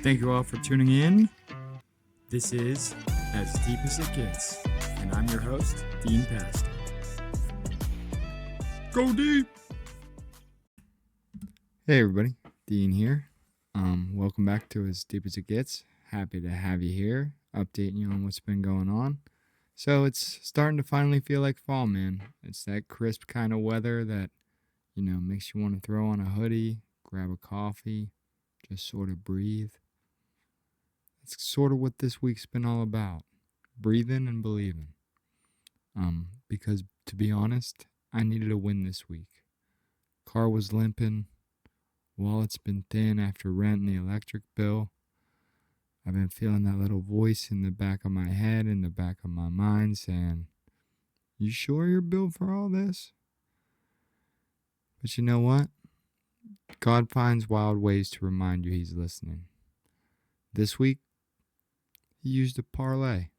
Thank you all for tuning in. This is As Deep as It Gets, and I'm your host, DPasz. Go deep! Hey everybody, Dean here. Welcome back to As Deep as It Gets. Happy to have you here, updating you on what's been going on. So it's starting to finally feel like fall, man. It's that crisp kind of weather that, makes you want to throw on a hoodie, grab a coffee, just sort of breathe. It's sort of what this week's been all about. Breathing and believing. Because to be honest, I needed a win this week. Car was limping. Wallet's been thin after rent and the electric bill. I've been feeling that little voice in the back of my head, in the back of my mind saying, "You sure you're built for all this?" But you know what? God finds wild ways to remind you he's listening. This week, he used a parlay.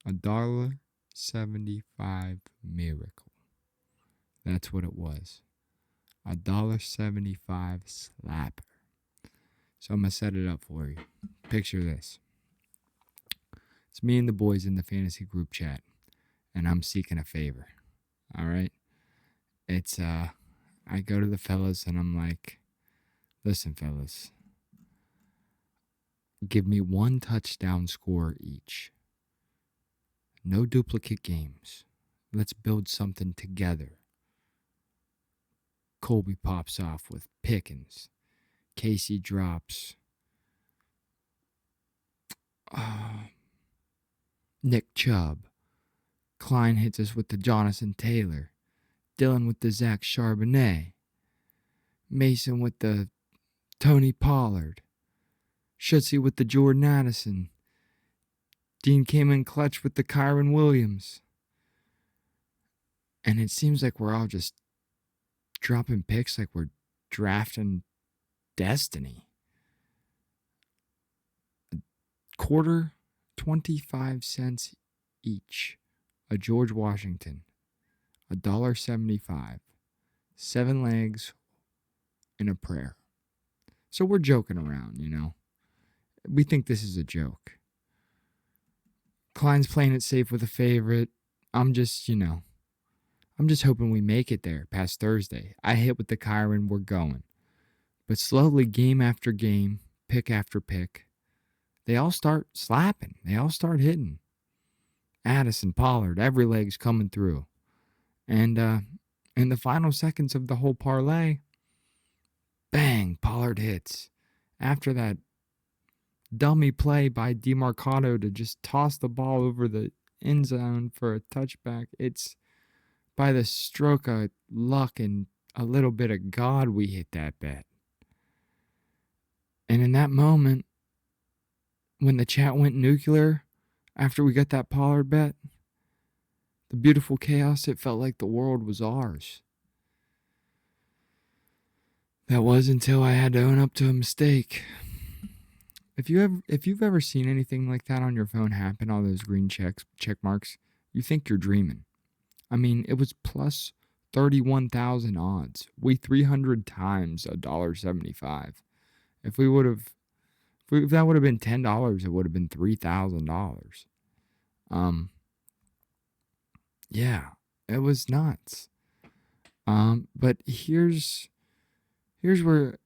$1.75 miracle. That's what it was. $1.75 slapper. So I'm going to set it up for you. Picture this. It's me and the boys in the fantasy group chat, and I'm seeking a favor. All right? It's, I go to the fellas and I'm like, "Listen, fellas, give me one touchdown score each. No duplicate games. Let's build something together." Colby pops off with Pickens. Casey drops Nick Chubb. Klein hits us with the Jonathan Taylor. Dylan with the Zach Charbonnet. Mason with the Tony Pollard. Schutze with the Jordan Addison. Dean came in clutch with the Kyron Williams. And it seems like we're all just dropping picks like we're drafting destiny. A quarter, 25 cents each. A George Washington. $1.75. 7 legs and a prayer. So we're joking around, We think this is a joke. Klein's playing it safe with a favorite. I'm just hoping we make it there past Thursday. I hit with the Kyron, we're going. But slowly, game after game, pick after pick, they all start slapping. They all start hitting. Addison, Pollard, every leg's coming through. And in the final seconds of the whole parlay, bang, Pollard hits. After that dummy play by DeMarcado to just toss the ball over the end zone for a touchback, it's by the stroke of luck and a little bit of God we hit that bet. And in that moment, when the chat went nuclear after we got that Pollard bet, the beautiful chaos, it felt like the world was ours. That was until I had to own up to a mistake. If you've ever seen anything like that on your phone happen, all those green check marks, you think you're dreaming. I mean, it was plus 31,000 odds. We 300 times $1.75. If that would have been $10, it would have been $3,000. Yeah, it was nuts. But here's where,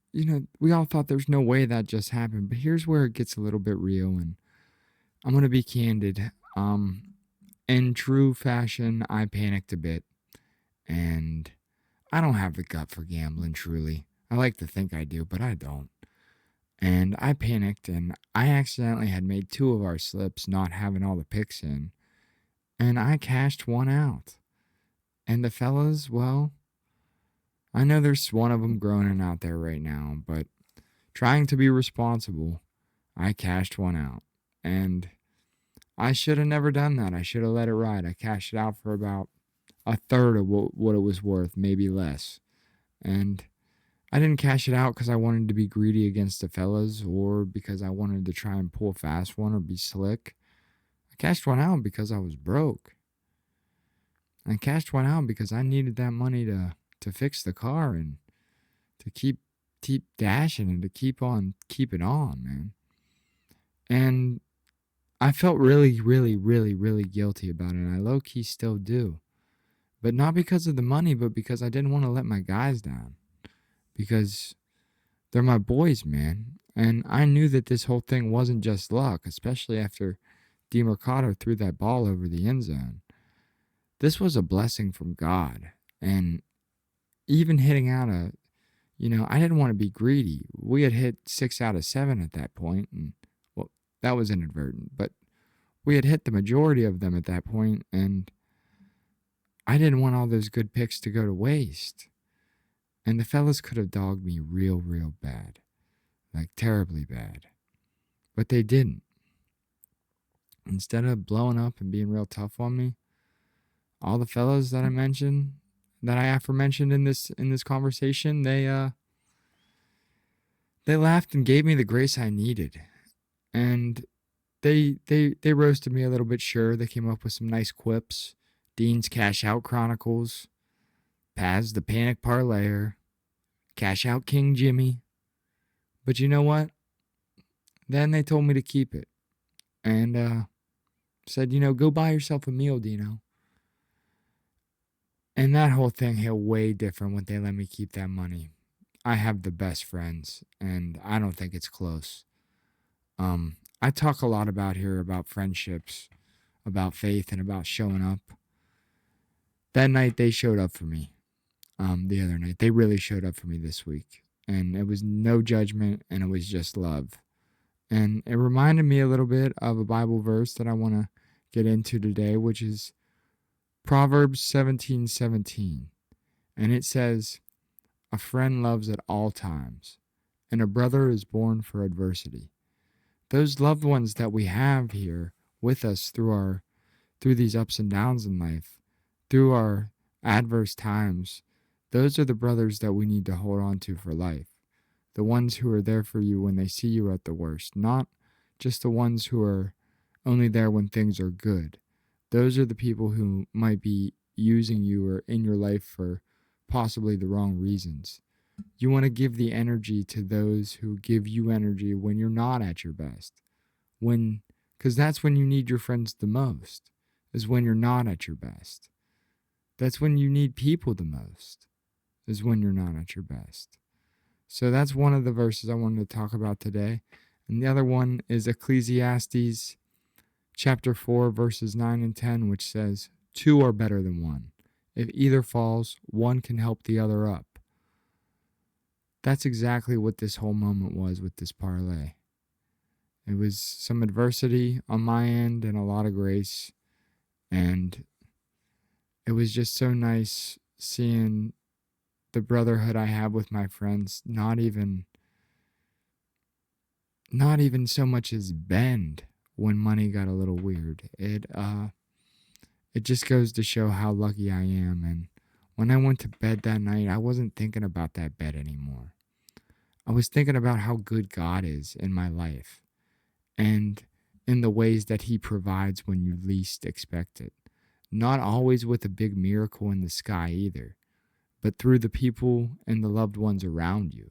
we all thought there's no way that just happened, but here's where it gets a little bit real, and I'm going to be candid. In true fashion, I panicked a bit, and I don't have the gut for gambling, truly. I like to think I do, but I don't. And I panicked, and I accidentally had made 2 of our slips, not having all the picks in, and I cashed one out. And the fellas, well, I know there's one of them groaning out there right now, but trying to be responsible, I cashed one out. And I should have never done that. I should have let it ride. I cashed it out for about a third of what it was worth, maybe less. And I didn't cash it out because I wanted to be greedy against the fellas or because I wanted to try and pull a fast one or be slick. I cashed one out because I was broke. I cashed one out because I needed that money to fix the car and to keep dashing and to keep it on, man. And I felt really, really, really, really guilty about it. And I low-key still do. But not because of the money, but because I didn't want to let my guys down. Because they're my boys, man. And I knew that this whole thing wasn't just luck, especially after DeMercado threw that ball over the end zone. This was a blessing from God. And even hitting out I didn't want to be greedy. We had hit 6 out of 7 at that point, and well, that was inadvertent, but we had hit the majority of them at that point, and I didn't want all those good picks to go to waste. And the fellas could have dogged me real, real bad. Like terribly bad. But they didn't. Instead of blowing up and being real tough on me, all the fellas that I aforementioned in this conversation, they laughed and gave me the grace I needed. And they roasted me a little bit, sure. They came up with some nice quips. Dean's Cash Out Chronicles, Paz the Panic Parlayer, Cash Out King Jimmy. But you know what? Then they told me to keep it. And said, go buy yourself a meal, Dino. And that whole thing hit way different when they let me keep that money. I have the best friends, and I don't think it's close. I talk a lot about friendships, about faith, and about showing up. That night, they showed up for me. The other night, they really showed up for me this week. And it was no judgment, and it was just love. And it reminded me a little bit of a Bible verse that I want to get into today, which is Proverbs 17:17. And it says, "A friend loves at all times, and a brother is born for adversity." Those loved ones that we have here with us through these ups and downs in life, through our adverse times, those are the brothers that we need to hold on to for life. The ones who are there for you when they see you at the worst, not just the ones who are only there when things are good. Those are the people who might be using you or in your life for possibly the wrong reasons. You want to give the energy to those who give you energy when you're not at your best. Because that's when you need your friends the most, is when you're not at your best. That's when you need people the most, is when you're not at your best. So that's one of the verses I wanted to talk about today. And the other one is Ecclesiastes chapter 4, verses 9 and 10, which says, "Two are better than one. If either falls, one can help the other up." That's exactly what this whole moment was with this parlay. It was some adversity on my end and a lot of grace. And it was just so nice seeing the brotherhood I have with my friends not even so much as bend when money got a little weird. It just goes to show how lucky I am. And when I went to bed that night, I wasn't thinking about that bed anymore. I was thinking about how good God is in my life and in the ways that he provides when you least expect it. Not always with a big miracle in the sky either, but through the people and the loved ones around you.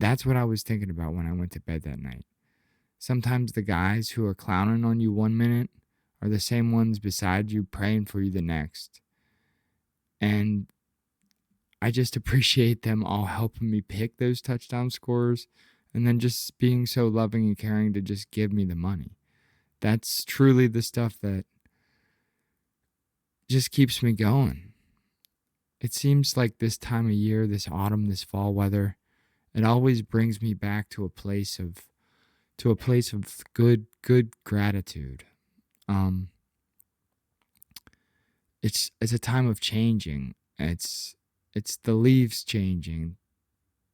That's what I was thinking about when I went to bed that night. Sometimes the guys who are clowning on you one minute are the same ones beside you praying for you the next. And I just appreciate them all helping me pick those touchdown scorers and then just being so loving and caring to just give me the money. That's truly the stuff that just keeps me going. It seems like this time of year, this autumn, this fall weather, it always brings me back to a place of good gratitude. It's a time of changing. It's the leaves changing,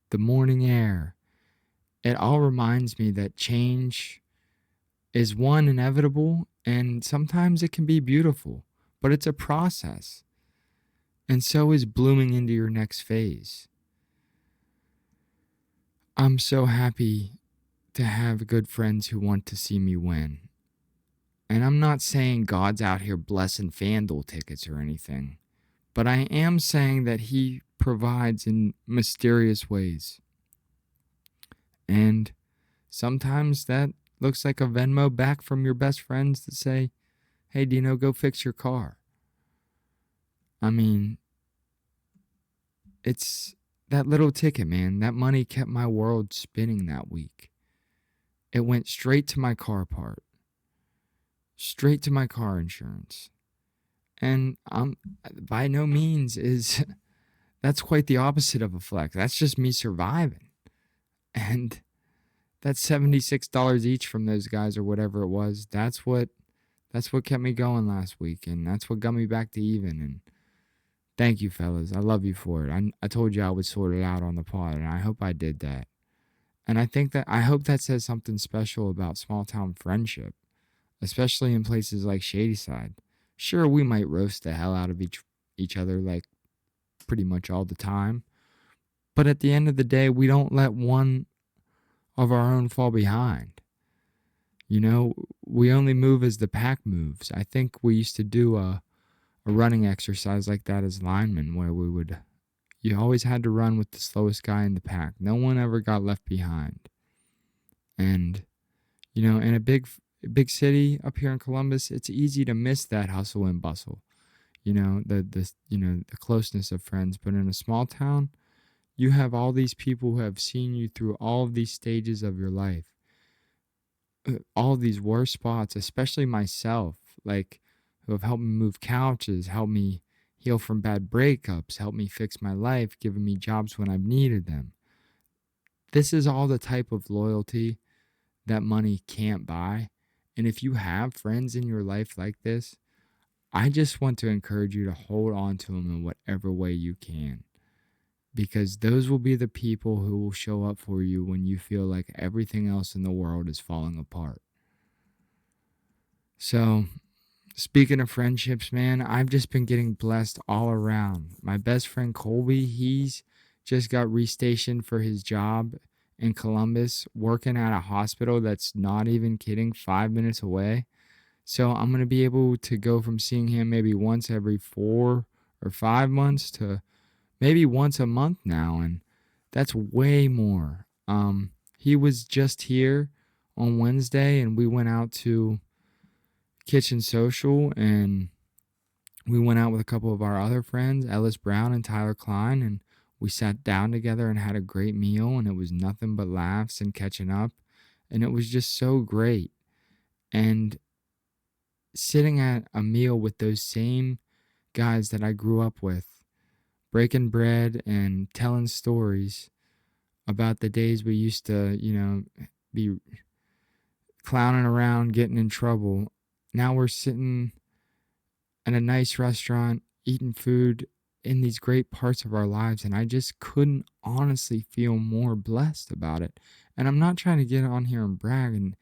the morning air. It all reminds me that change is one inevitable, and sometimes it can be beautiful, but it's a process. And so is blooming into your next phase. I'm so happy to have good friends who want to see me win. And I'm not saying God's out here blessing FanDuel tickets or anything, but I am saying that he provides in mysterious ways. And sometimes that looks like a Venmo back from your best friends to say, hey, Dino, go fix your car. I mean, it's that little ticket, man. That money kept my world spinning that week. It went straight to my car part, straight to my car insurance. And by no means is that's quite the opposite of a flex. That's just me surviving. And that's $76 each from those guys or whatever it was. That's what kept me going last week, and that's what got me back to even. And thank you, fellas. I love you for it. I told you I would sort it out on the pod, and I hope I did that. And I hope that says something special about small town friendship, especially in places like Shadyside. Sure, we might roast the hell out of each other like pretty much all the time, but at the end of the day, we don't let one of our own fall behind. You know, we only move as the pack moves. I think we used to do a running exercise like that as linemen, where you always had to run with the slowest guy in the pack. No one ever got left behind. And, you know, in a big city up here in Columbus, it's easy to miss that hustle and bustle. You know, the closeness of friends. But in a small town, you have all these people who have seen you through all of these stages of your life. All of these worst spots, especially myself, like, who have helped me move couches, helped me heal from bad breakups, helped me fix my life, given me jobs when I've needed them. This is all the type of loyalty that money can't buy. And if you have friends in your life like this, I just want to encourage you to hold on to them in whatever way you can. Because those will be the people who will show up for you when you feel like everything else in the world is falling apart. So, speaking of friendships, man, I've just been getting blessed all around. My best friend Colby, he's just got restationed for his job in Columbus, working at a hospital that's, not even kidding, 5 minutes away. So I'm going to be able to go from seeing him maybe once every 4 or 5 months to maybe once a month now, and that's way more. He was just here on Wednesday, and we went out to Kitchen Social, and we went out with a couple of our other friends, Ellis Brown and Tyler Klein, and we sat down together and had a great meal, and it was nothing but laughs and catching up, and it was just so great. And sitting at a meal with those same guys that I grew up with, breaking bread and telling stories about the days we used to, be clowning around, getting in trouble. Now we're sitting at a nice restaurant, eating food in these great parts of our lives, and I just couldn't honestly feel more blessed about it. And I'm not trying to get on here and brag, and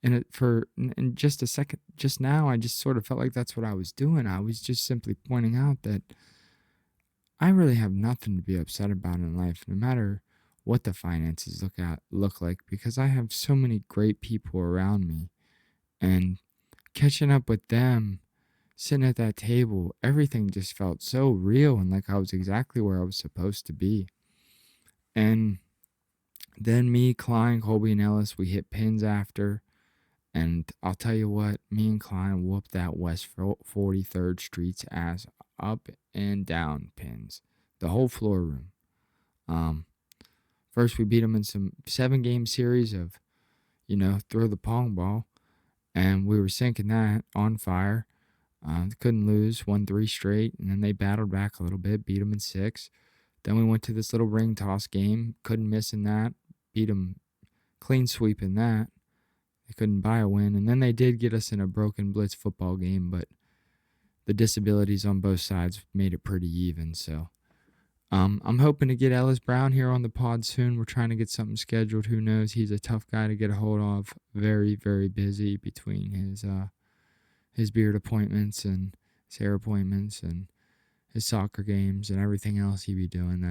in just a second, just now, I just sort of felt like that's what I was doing. I was just simply pointing out that I really have nothing to be upset about in life, no matter what the finances look like, because I have so many great people around me, and catching up with them, sitting at that table, everything just felt so real and like I was exactly where I was supposed to be. And then me, Klein, Colby, and Ellis, we hit pins after. And I'll tell you what, me and Klein whooped that West 43rd Street's ass up and down pins. The whole floor room. First, we beat them in some 7-game series of, throw the pong ball. And we were sinking that on fire. Couldn't lose, won 3 straight. And then they battled back a little bit, beat them in 6. Then we went to this little ring toss game. Couldn't miss in that. Beat them clean sweep in that. They couldn't buy a win. And then they did get us in a broken blitz football game, but the disabilities on both sides made it pretty even. So I'm hoping to get Ellis Brown here on the pod soon. We're trying to get something scheduled. Who knows? He's a tough guy to get a hold of. Very, very busy between his beard appointments and his hair appointments and his soccer games and everything else he be doing.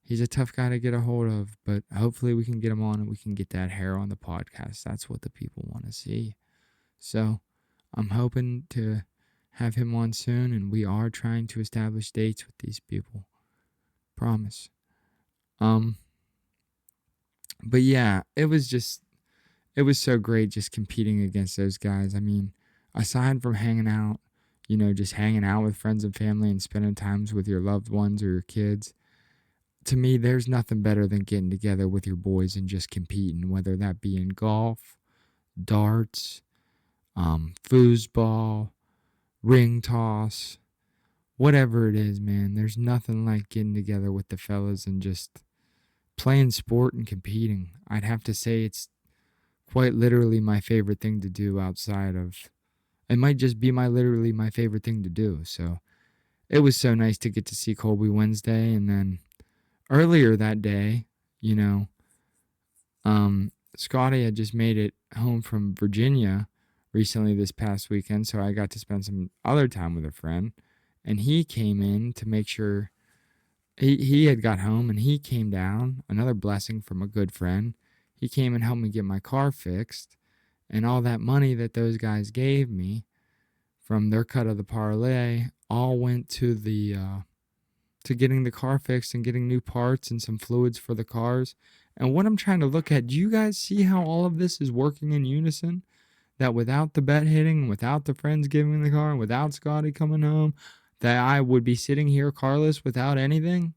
He's a tough guy to get a hold of, but hopefully we can get him on and we can get that hair on the podcast. That's what the people want to see. So I'm hoping to have him on soon, and we are trying to establish dates with these people. Promise. But yeah, it was it was so great just competing against those guys. I mean, aside from hanging out, just hanging out with friends and family and spending times with your loved ones or your kids, to me, there's nothing better than getting together with your boys and just competing, whether that be in golf, darts, foosball, ring toss, whatever it is, man. There's nothing like getting together with the fellas and just playing sport and competing. I'd have to say it's quite literally my favorite thing to do outside of, it might just be literally my favorite thing to do. So it was so nice to get to see Colby Wednesday. And then earlier that day, Scotty had just made it home from Virginia recently this past weekend. So I got to spend some other time with a friend, and he came in to make sure he had got home, and he came down, another blessing from a good friend. He came and helped me get my car fixed, and all that money that those guys gave me from their cut of the parlay all went to the to getting the car fixed and getting new parts and some fluids for the cars. And what I'm trying to look at, do you guys see how all of this is working in unison? That without the bet hitting, without the friends giving the car, without Scotty coming home, that I would be sitting here carless without anything?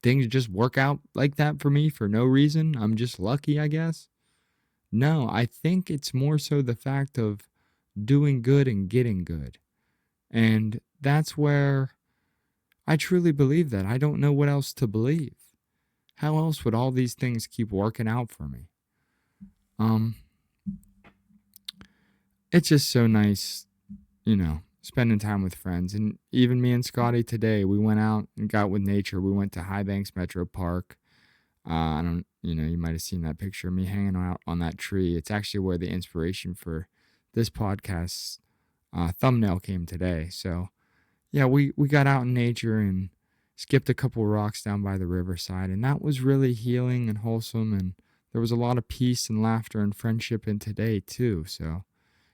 Things just work out like that for me for no reason? I'm just lucky, I guess? No, I think it's more so the fact of doing good and getting good. And that's where I truly believe that. I don't know what else to believe. How else would all these things keep working out for me? It's just so nice, spending time with friends. And even me and Scotty today, we went out and got with nature. We went to High Banks Metro Park. I don't, you might have seen that picture of me hanging out on that tree. It's actually where the inspiration for this podcast thumbnail came today. So, yeah, we got out in nature and skipped a couple rocks down by the riverside. And that was really healing and wholesome. And there was a lot of peace and laughter and friendship in today, too. So,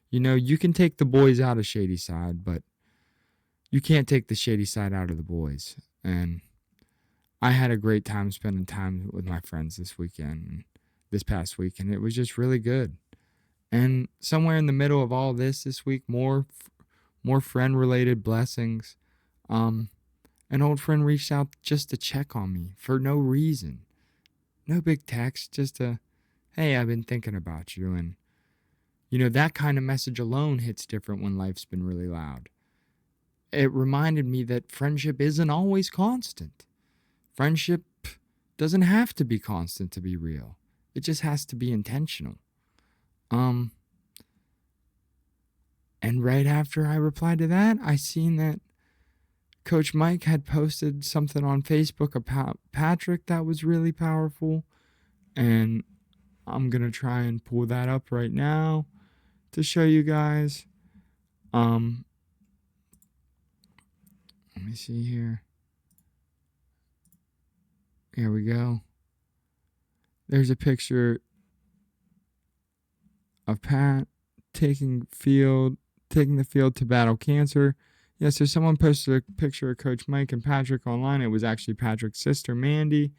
you can take the boys out of Shady Side, but you can't take the Shady Side out of the boys. And I had a great time spending time with my friends this past week, and it was just really good. And somewhere in the middle of all this week, more friend-related blessings. An old friend reached out just to check on me for no reason. No big text, just hey, I've been thinking about you. And, that kind of message alone hits different when life's been really loud. It reminded me that friendship isn't always constant. Friendship doesn't have to be constant to be real. It just has to be intentional. And right after I replied to that, I seen that Coach Mike had posted something on Facebook about Patrick that was really powerful. And I'm going to try and pull that up right now to show you guys. Let me see here. Here we go. There's a picture of Pat taking the field to battle cancer. Yeah, so someone posted a picture of Coach Mike and Patrick online. It was actually Patrick's sister, Mandy,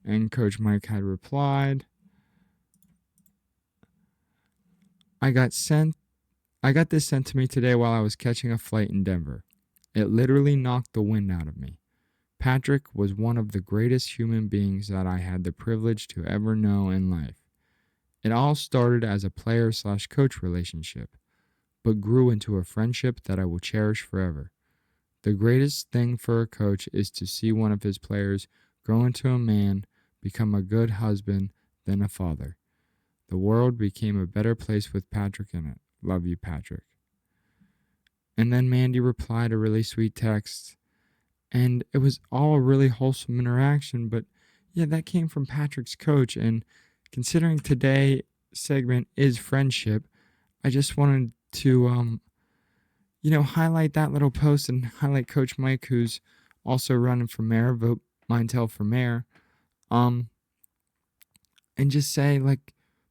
and Coach Mike had replied. I got this sent to me today while I was catching a flight in Denver. It literally knocked the wind out of me. Patrick was one of the greatest human beings that I had the privilege to ever know in life. It all started as a player/coach relationship, but grew into a friendship that I will cherish forever. The greatest thing for a coach is to see one of his players grow into a man, become a good husband, then a father. The world became a better place with Patrick in it. Love you, Patrick. And then Mandy replied a really sweet text. And it was all a really wholesome interaction. But yeah, that came from Patrick's coach. And considering today's segment is friendship, I just wanted to, highlight that little post and highlight Coach Mike, who's also running for mayor, vote Mintel for mayor. And just say,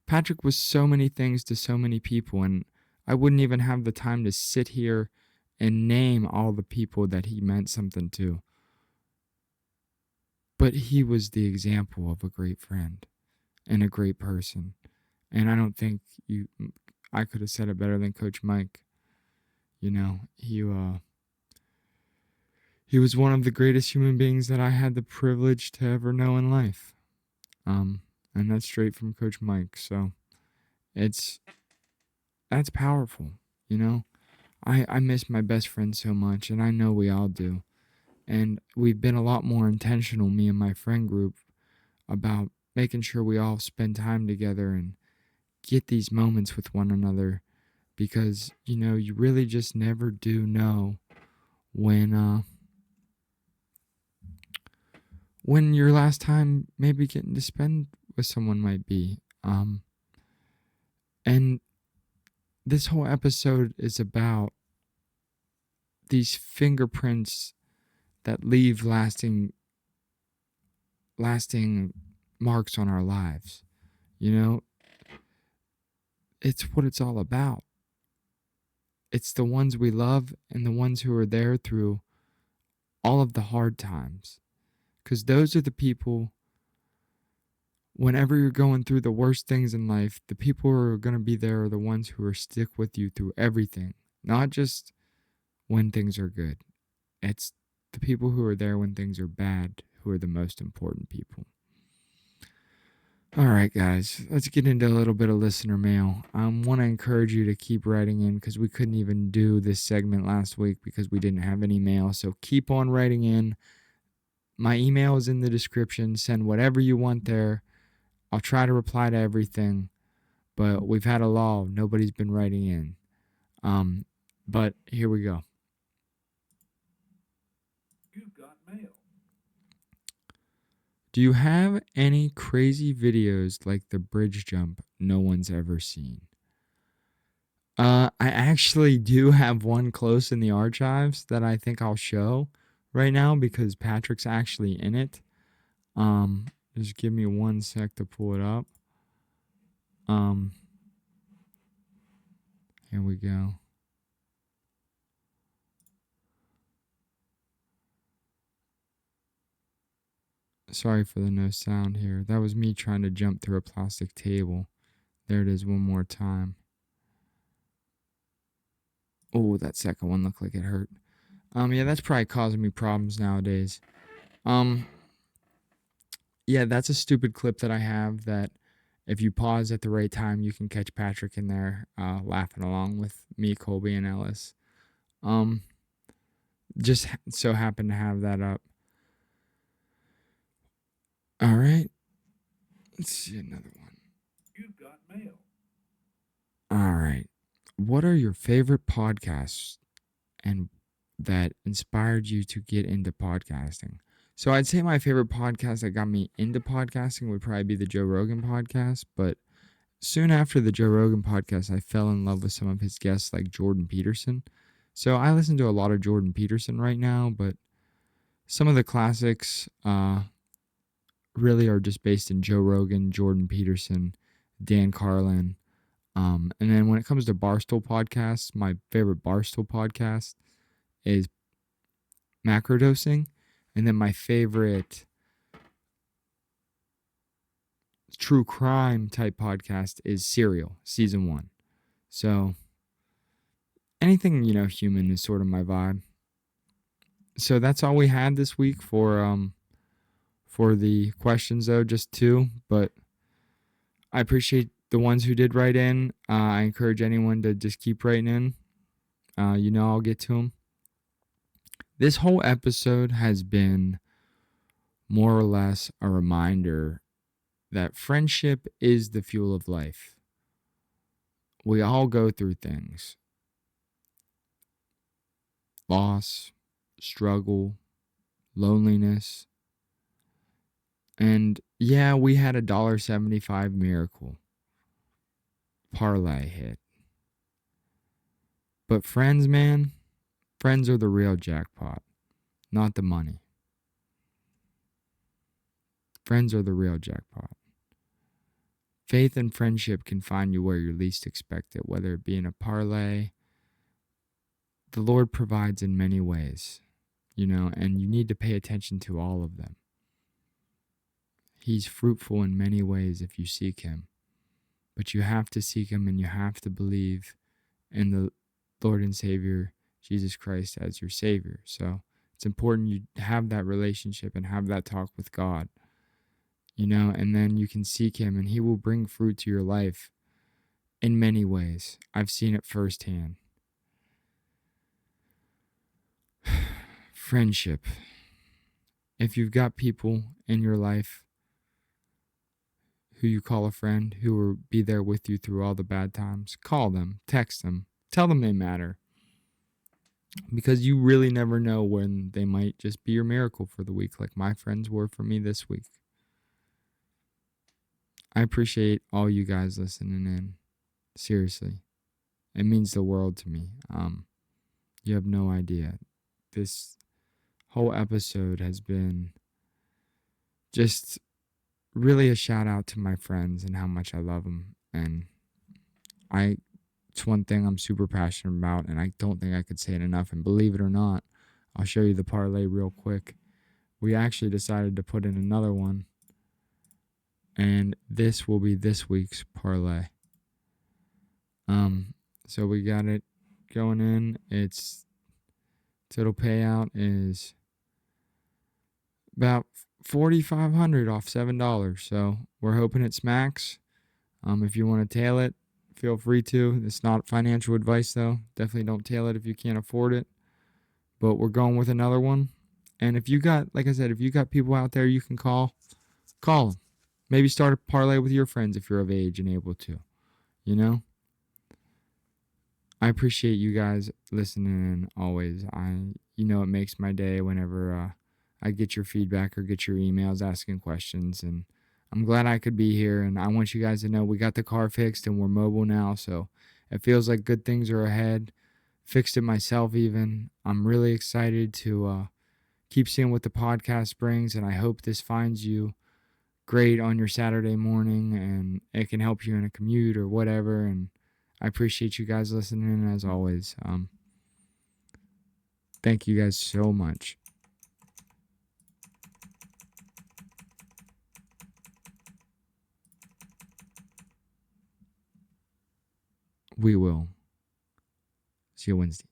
Patrick was so many things to so many people, and I wouldn't even have the time to sit here and name all the people that he meant something to. But he was the example of a great friend and a great person. And I don't think I could have said it better than Coach Mike. You know, he was one of the greatest human beings that I had the privilege to ever know in life. And that's straight from Coach Mike. So that's powerful, you know. I miss my best friend so much, and I know we all do. And we've been a lot more intentional, me and my friend group, about making sure we all spend time together and get these moments with one another, because, you know, you really just never do know when your last time maybe getting to spend with someone might be. And this whole episode is about these fingerprints that leave lasting marks on our lives. You know, it's what it's all about. It's the ones we love and the ones who are there through all of the hard times. Because those are the people, whenever you're going through the worst things in life, the people who are going to be there are the ones who are stick with you through everything. Not just when things are good. It's the people who are there when things are bad who are the most important people. All right, guys, let's get into a little bit of listener mail. I want to encourage you to keep writing in, because we couldn't even do this segment last week because we didn't have any mail. So keep on writing in. My email is in the description. Send whatever you want there. I'll try to reply to everything, but we've had a lull. Nobody's been writing in. But here we go. You've got mail. Do you have any crazy videos like the bridge jump no one's ever seen? I actually do have one close in the archives that I think I'll show right now because Patrick's actually in it. Just give me 1 sec to pull it up. Here we go. Sorry for the no sound here. That was me trying to jump through a plastic table. There it is one more time. Oh, that second one looked like it hurt. Yeah, that's probably causing me problems nowadays. Yeah, that's a stupid clip that I have that if you pause at the right time, you can catch Patrick in there laughing along with me, Colby, and Ellis. Just so happened to have that up. All right. Let's see another one. You've got mail. All right. What are your favorite podcasts and that inspired you to get into podcasting? So I'd say my favorite podcast that got me into podcasting would probably be the Joe Rogan podcast. But soon after the Joe Rogan podcast, I fell in love with some of his guests like Jordan Peterson. So I listen to a lot of Jordan Peterson right now, but some of the classics really are just based in Joe Rogan, Jordan Peterson, Dan Carlin. And then when it comes to Barstool podcasts, my favorite Barstool podcast is Macrodosing. And then my favorite true crime type podcast is Serial, season 1. So anything, human is sort of my vibe. So that's all we had this week for the questions, though, just 2. But I appreciate the ones who did write in. I encourage anyone to just keep writing in. I'll get to them. This whole episode has been more or less a reminder that friendship is the fuel of life. We all go through things. Loss, struggle, loneliness. And yeah, we had a $1.75 miracle. Parlay hit. But friends, man, friends are the real jackpot, not the money. Friends are the real jackpot. Faith and friendship can find you where you least expect it, whether it be in a parlay. The Lord provides in many ways, and you need to pay attention to all of them. He's fruitful in many ways if you seek him, but you have to seek him and you have to believe in the Lord and Savior Jesus Christ as your Savior. So it's important you have that relationship and have that talk with God, and then you can seek him and he will bring fruit to your life in many ways. I've seen it firsthand. Friendship. If you've got people in your life who you call a friend, who will be there with you through all the bad times, call them, text them, tell them they matter. Because you really never know when they might just be your miracle for the week, like my friends were for me this week. I appreciate all you guys listening in. Seriously. It means the world to me. You have no idea. This whole episode has been just really a shout out to my friends and how much I love them. And it's one thing I'm super passionate about, and I don't think I could say it enough. And believe it or not, I'll show you the parlay real quick. We actually decided to put in another one, and this will be this week's parlay. So we got it going in. Its total payout is about $4,500 off $7. So we're hoping it smacks. If you want to tail it, feel free to. It's not financial advice, though. Definitely don't tail it if you can't afford it. But we're going with another one. And if you got, like I said, if you got people out there you can call them. Maybe start a parlay with your friends if you're of age and able to. I appreciate you guys listening in always. It makes my day whenever I get your feedback or get your emails asking questions. And I'm glad I could be here. And I want you guys to know we got the car fixed and we're mobile now. So it feels like good things are ahead. Fixed it myself even. I'm really excited to keep seeing what the podcast brings. And I hope this finds you great on your Saturday morning and it can help you in a commute or whatever. And I appreciate you guys listening as always. Thank you guys so much. We will see you Wednesday.